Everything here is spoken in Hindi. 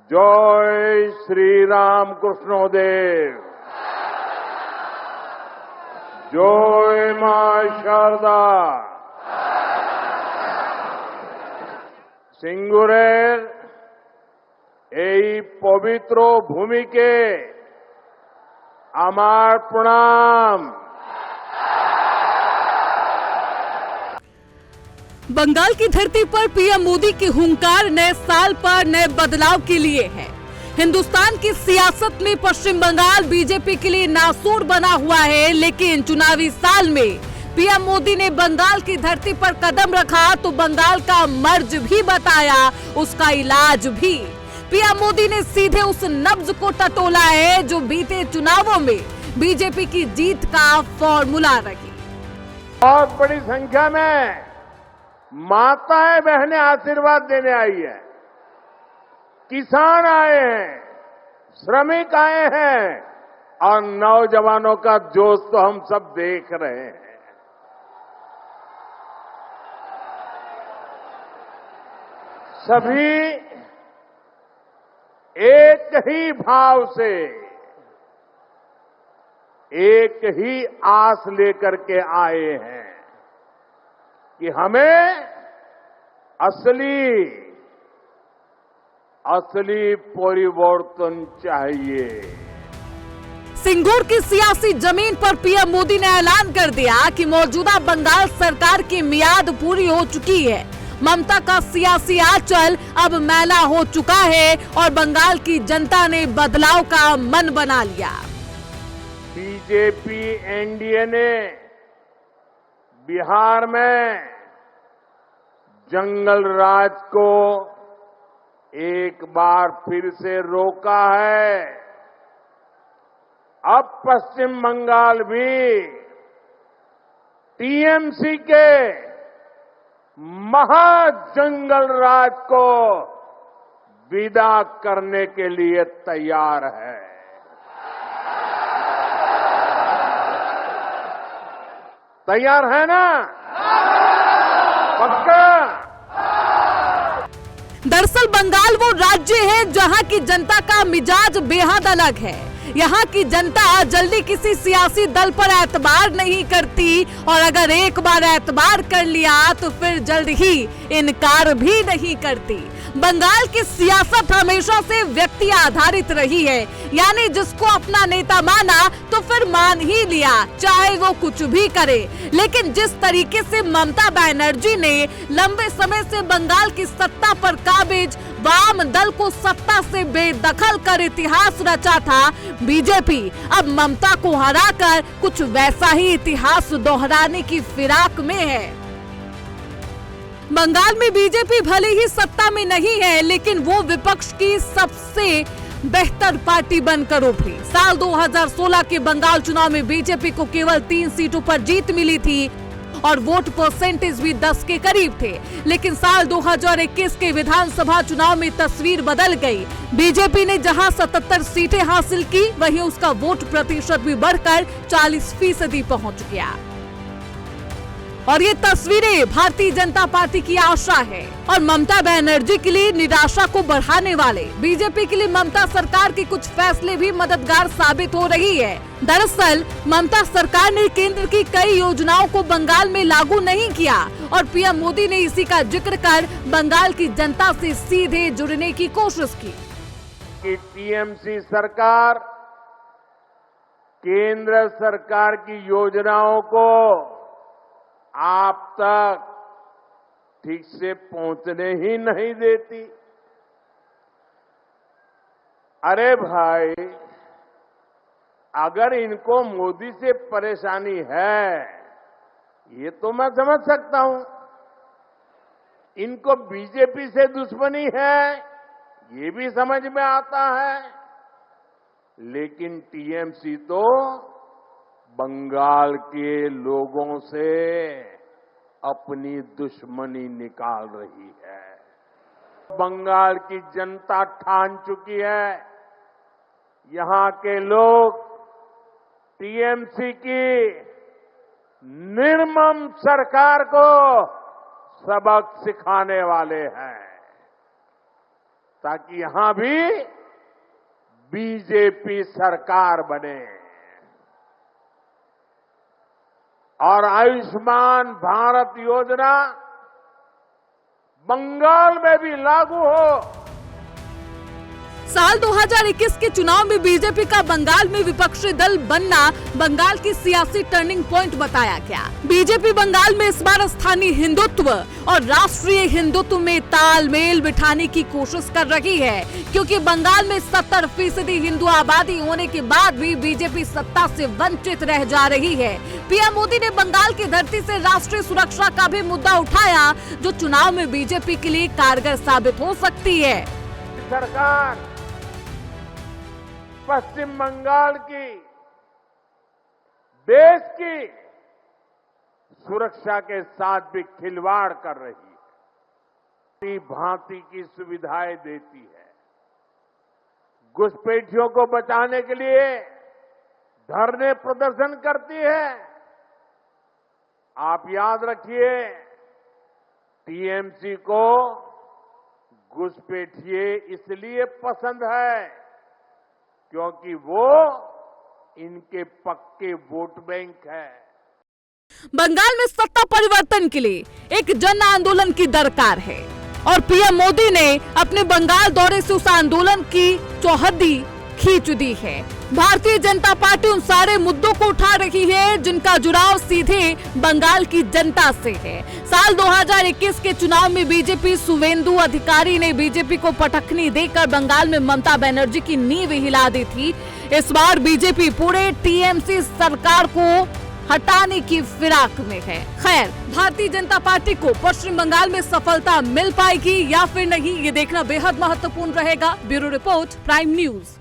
जय श्री राम कृष्णोदेव, जय मां शारदा। সিঙ্গুরের এই পবিত্র ভূমিকে আমার প্রণাম। बंगाल की धरती पर पीएम मोदी की हुंकार नए साल पर नए बदलाव के लिए है। हिंदुस्तान की सियासत में पश्चिम बंगाल बीजेपी के लिए नासूर बना हुआ है, लेकिन चुनावी साल में पीएम मोदी ने बंगाल की धरती पर कदम रखा तो बंगाल का मर्ज भी बताया, उसका इलाज भी। पीएम मोदी ने सीधे उस नब्ज को टटोला है जो बीते चुनावों में बीजेपी की जीत का फॉर्मूला रही। बहुत बड़ी संख्या में माताएं बहनें आशीर्वाद देने आई है, किसान आए हैं, श्रमिक आए हैं और नौजवानों का जोश तो हम सब देख रहे हैं। सभी एक ही भाव से, एक ही आस लेकर के आए हैं कि हमें असली परिवर्तन चाहिए। सिंगूर की सियासी जमीन पर पीएम मोदी ने ऐलान कर दिया कि मौजूदा बंगाल सरकार की मियाद पूरी हो चुकी है। ममता का सियासी आंचल अब मैला हो चुका है और बंगाल की जनता ने बदलाव का मन बना लिया। बीजेपी एनडीए ने बिहार में जंगल राज को एक बार फिर से रोका है। अब पश्चिम बंगाल भी टीएमसी के महाजंगल राज को विदा करने के लिए तैयार है। तैयार है ना? पक्का? दरअसल बंगाल वो राज्य है जहां की जनता का मिजाज बेहद अलग है। यहाँ की जनता जल्दी किसी सियासी दल पर एतबार नहीं करती और अगर एक बार एतबार कर लिया तो फिर जल्द ही इनकार भी नहीं करती। बंगाल की सियासत हमेशा से व्यक्ति आधारित रही है, यानी जिसको अपना नेता माना तो फिर मान ही लिया, चाहे वो कुछ भी करे। लेकिन जिस तरीके से ममता बनर्जी ने लंबे समय से बंगाल की सत्ता पर काबिज वाम दल को सत्ता से बेदखल कर इतिहास रचा था, बीजेपी अब ममता को हराकर कुछ वैसा ही इतिहास दोहराने की फिराक में है। बंगाल में बीजेपी भले ही सत्ता में नहीं है, लेकिन वो विपक्ष की सबसे बेहतर पार्टी बनकर उभरी। साल 2016 के बंगाल चुनाव में बीजेपी को केवल 3 सीटों पर जीत मिली थी और वोट परसेंटेज भी 10 के करीब थे। लेकिन साल 2021 के विधानसभा चुनाव में तस्वीर बदल गई। बीजेपी ने जहां 77 सीटें हासिल की, वहीं उसका वोट प्रतिशत भी बढ़कर 40% पहुंच गया। और ये तस्वीरें भारतीय जनता पार्टी की आशा है और ममता बनर्जी के लिए निराशा को बढ़ाने वाले। बीजेपी के लिए ममता सरकार के कुछ फैसले भी मददगार साबित हो रही है। दरअसल ममता सरकार ने केंद्र की कई योजनाओं को बंगाल में लागू नहीं किया और पीएम मोदी ने इसी का जिक्र कर बंगाल की जनता से सीधे जुड़ने की कोशिश की। टीएमसी सरकार केंद्र सरकार की योजनाओं को आप तक ठीक से पहुंचने ही नहीं देती। अरे भाई, अगर इनको मोदी से परेशानी है ये तो मैं समझ सकता हूं, इनको बीजेपी से दुश्मनी है ये भी समझ में आता है, लेकिन टीएमसी तो बंगाल के लोगों से अपनी दुश्मनी निकाल रही है। बंगाल की जनता ठान चुकी है, यहां के लोग टीएमसी की निर्मम सरकार को सबक सिखाने वाले हैं। ताकि यहां भी बीजेपी सरकार बने और आयुष्मान भारत योजना बंगाल में भी लागू हो। साल 2021 के चुनाव में बीजेपी का बंगाल में विपक्षी दल बनना बंगाल की सियासी टर्निंग पॉइंट बताया गया। बीजेपी बंगाल में इस बार स्थानीय हिंदुत्व और राष्ट्रीय हिंदुत्व में तालमेल बिठाने की कोशिश कर रही है, क्योंकि बंगाल में 70% हिंदू आबादी होने के बाद भी बीजेपी सत्ता से वंचित रह जा रही है। पीएम मोदी ने बंगाल की धरती से राष्ट्रीय सुरक्षा का भी मुद्दा उठाया, जो चुनाव में बीजेपी के लिए कारगर साबित हो सकती है। सरकार पश्चिम बंगाल की, देश की सुरक्षा के साथ भी खिलवाड़ कर रही है, भांति की सुविधाएं देती है। घुसपैठियों को बचाने के लिए धरने प्रदर्शन करती है। आप याद रखिए, टीएमसी को घुसपैठिए इसलिए पसंद है क्योंकि वो इनके पक्के वोट बैंक है। बंगाल में सत्ता परिवर्तन के लिए एक जन आंदोलन की दरकार है और पीएम मोदी ने अपने बंगाल दौरे से उस आंदोलन की चौहद्दी खींच दी है। भारतीय जनता पार्टी उन सारे मुद्दों को उठा रही है जिनका जुड़ाव सीधे बंगाल की जनता से है। साल 2021 के चुनाव में बीजेपी शुवेंदु अधिकारी ने बीजेपी को पटखनी देकर बंगाल में ममता बनर्जी की नींव हिला दी थी। इस बार बीजेपी पूरे टीएमसी सरकार को हटाने की फिराक में है। खैर, भारतीय जनता पार्टी को पश्चिम बंगाल में सफलता मिल पाएगी या फिर नहीं, ये देखना बेहद महत्वपूर्ण रहेगा। Bureau report, prime news.